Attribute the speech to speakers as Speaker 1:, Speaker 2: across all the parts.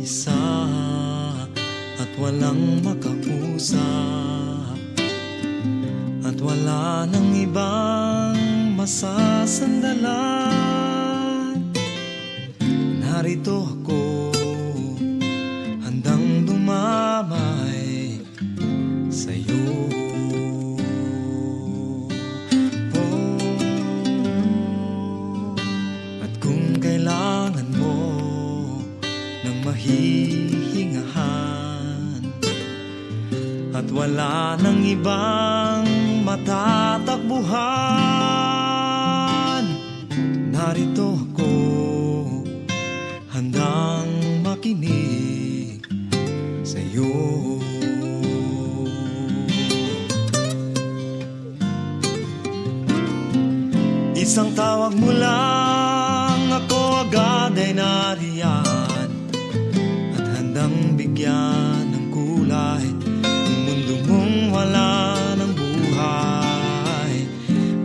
Speaker 1: mag-iisa at walang makausap, at wala nang ibang masasandalan. Narito ako, handang dumamay sa'yo. At kung kailangan mo ng mahihingahan at wala nang ibang matatakbuhan, narito ako, handang makinig sa'yo. Isang tawag mo lang, ako agad ay nariyan, at handang bigyan ng kulay ang mundo mong wala ng buhay.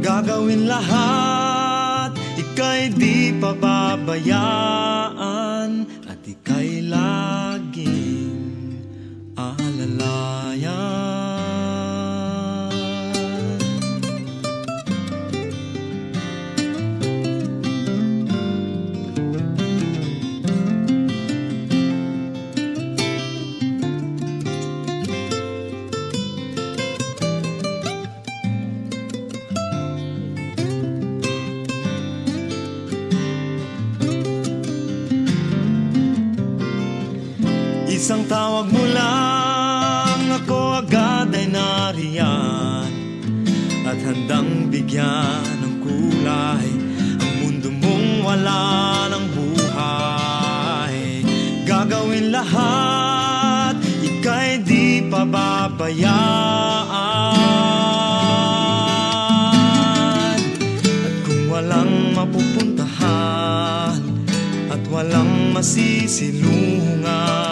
Speaker 1: Gagawin lahat, ika'y di pababayaan, at ika'y laging alalayan. Isang tawag mo lang, ako agad ay nariyan, at handang bigyan ng kulay ang mundo mong wala ng buhay. Gagawin lahat, ika'y di pababayaan. At kung walang mapupuntahan at walang masisilungan,